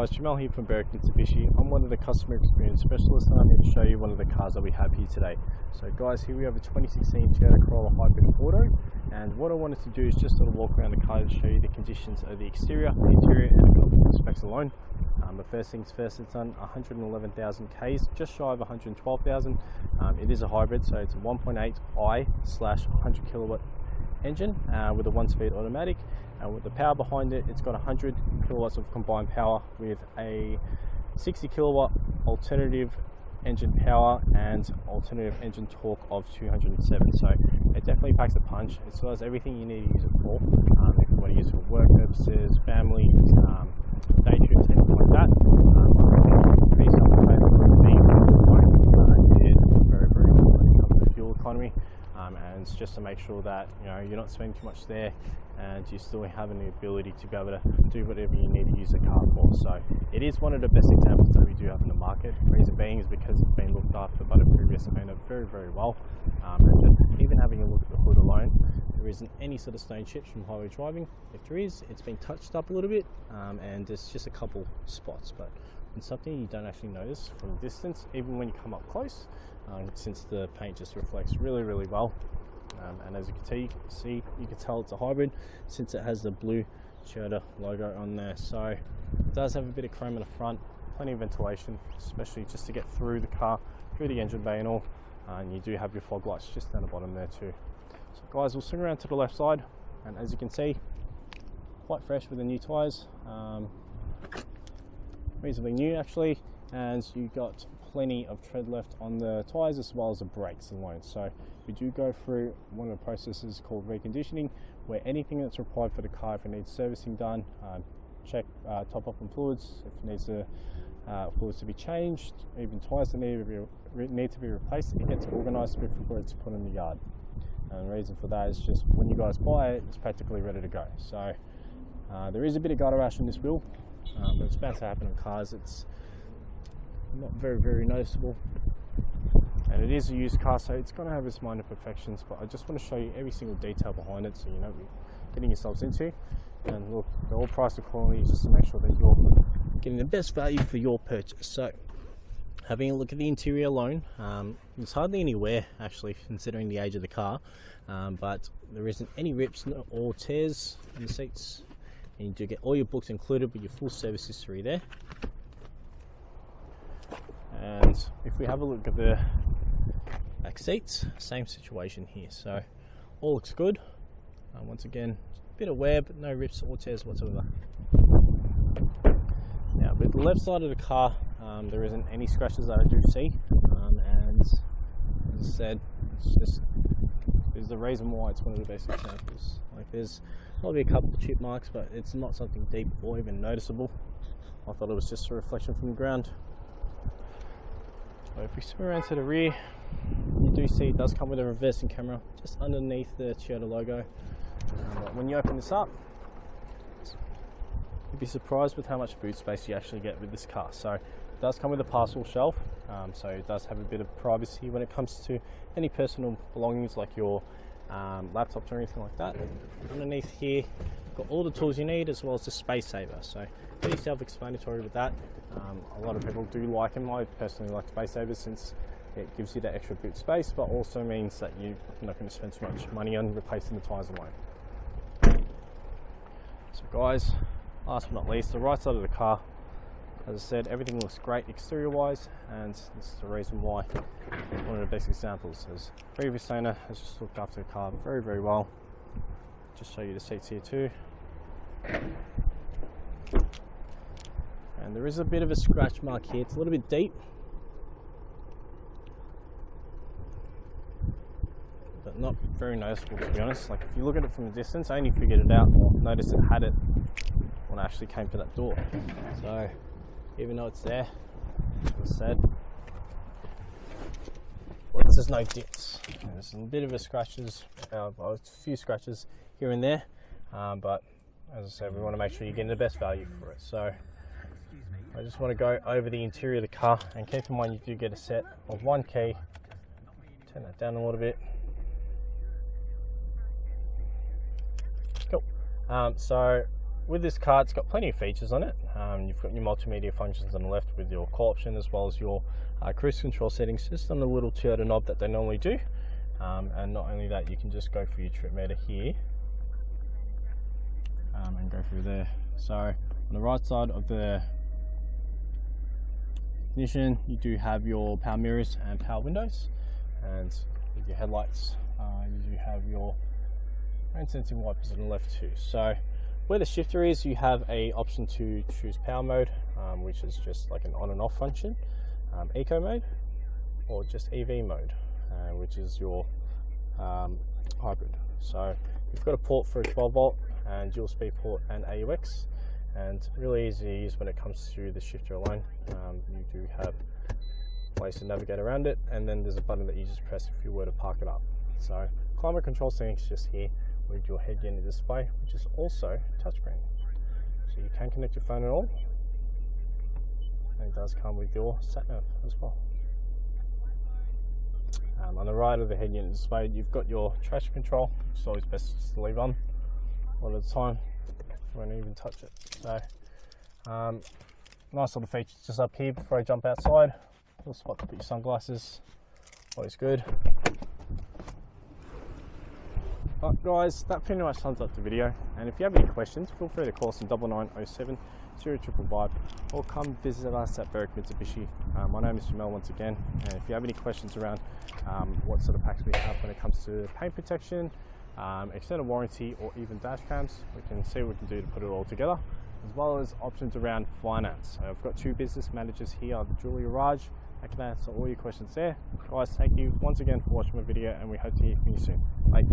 guys, Jamel here from Berwick Mitsubishi. I'm one of the customer experience specialists and I'm here to show you one of the cars that we have here today. So guys, here we have a 2016 Toyota Corolla Hybrid Auto, and what I wanted to do is just sort of walk around the car to show you the conditions of the exterior, the interior and a couple of specs alone. But first things first, it's done 111,000 Ks, just shy of 112,000. It is a hybrid, so it's a 1.8i/100 kilowatt engine with a 1-speed automatic. And with the power behind it, it's got 100 kilowatts of combined power with a 60 kilowatt alternative engine power and alternative engine torque of 207. So it definitely packs a punch. It still has everything you need to use it for. If you want to use it for work purposes, family, day trips, anything like that. Pretty self-contained, very good when it comes to fuel economy. And it's just to make sure that you're not spending too much there and you're still having the ability to be able to do whatever you need to use the car for. So it is one of the best examples that we do have in the market. The reason being is because it's been looked after by the previous owner very well. And even having a look at the hood alone, there isn't any sort of stone chips from highway driving. If there is, it's been touched up a little bit, and there's just a couple spots, but it's something you don't actually notice from a distance, even when you come up close, since the paint just reflects really well. And as you can see, you can tell it's a hybrid since it has the blue Toyota logo on there. So it does have a bit of chrome in the front, plenty of ventilation, especially just to get through the car, through the engine bay and all. And you do have your fog lights just down the bottom there too. So guys, we'll swing around to the left side, and as you can see, quite fresh with the new tyres, reasonably new actually, and you've got plenty of tread left on the tyres as well as the brakes alone. So we do go through one of the processes called reconditioning, where anything that's required for the car, if it needs servicing done, check top up on fluids, if it needs fluids to be changed, even tyres that need to be replaced, it gets organised before it's put in the yard. And the reason for that is just when you guys buy it, it's practically ready to go. So there is a bit of gutter rash on this wheel, but it's bound to happen on cars. It's not very noticeable, and it is a used car, so it's going to have its minor imperfections, but I just want to show you every single detail behind it so you know what you're getting yourselves into. And look, they're all priced accordingly just to make sure that you're getting the best value for your purchase. So having a look at the interior alone, there's hardly any wear actually considering the age of the car, but there isn't any rips or tears in the seats, and you do get all your books included with your full service history there. And if we have a look at the back seats, same situation here, so all looks good. Once again, a bit of wear but no rips or tears whatsoever. Now with the left side of the car, there isn't any scratches that I do see, and as I said, it's the reason why it's one of the best examples. Like there's probably a couple of chip marks, but it's not something deep or even noticeable. I thought it was just a reflection from the ground. So if we swing around to the rear, you do see it does come with a reversing camera just underneath the Toyota logo. But when you open this up, you'd be surprised with how much boot space you actually get with this car. So it does come with a parcel shelf, so it does have a bit of privacy when it comes to any personal belongings like your laptops or anything like that. Underneath here, you've got all the tools you need as well as the space saver. So pretty self-explanatory with that. A lot of people do like them. I personally like space savers since it gives you that extra boot space, but also means that you're not going to spend too much money on replacing the tyres alone. So guys, last but not least, the right side of the car, as I said, everything looks great exterior wise, and this is the reason why it's one of the best examples. As previous owner has just looked after the car very well. Just show you the seats here too. And there is a bit of a scratch mark here. It's a little bit deep, but not very noticeable, to be honest. Like if you look at it from a distance, I only figured it out or noticed it had it when I actually came to that door. So even though it's there, as I said, well, there's no dents. There's a bit of a scratches, a few scratches here and there, but as I said, we want to make sure you're getting the best value for it. So I just want to go over the interior of the car, and keep in mind you do get a set of one key. Turn that down a little bit. Cool. So with this car, it's got plenty of features on it. You've got your multimedia functions on the left with your call option, as well as your cruise control settings, just on the little Toyota knob that they normally do. And not only that, you can just go for your trip meter here and go through there. So on the right side of the ignition, you do have your power mirrors and power windows, and with your headlights, you do have your rain sensing wipers on the left too. So where the shifter is, you have a option to choose power mode, which is just like an on and off function, eco mode, or just EV mode, which is your hybrid. So you've got a port for a 12 volt and dual speed port and AUX, and really easy to use when it comes to the shifter alone. You do have ways to navigate around it, and then there's a button that you just press if you were to park it up. So climate control settings just here with your head unit display, which is also touchscreen, so you can connect your phone and all, and it does come with your sat nav as well. On the right of the head unit display, you've got your traction control. It's always best just to leave on a lot of the time. You won't even touch it. So nice little features just up here before I jump outside. Little spot to put your sunglasses, always good. But guys, that pretty much sums up the video, and if you have any questions, feel free to call us on 9907 0555 or come visit us at Berwick Mitsubishi. My name is Jamel once again, and if you have any questions around what sort of packs we have when it comes to paint protection, extended warranty, or even dash cams, we can see what we can do to put it all together, as well as options around finance. I've got two business managers here at the Jewellery Garage that can answer all your questions there. Guys, thank you once again for watching my video, and we hope to hear from you soon. Bye.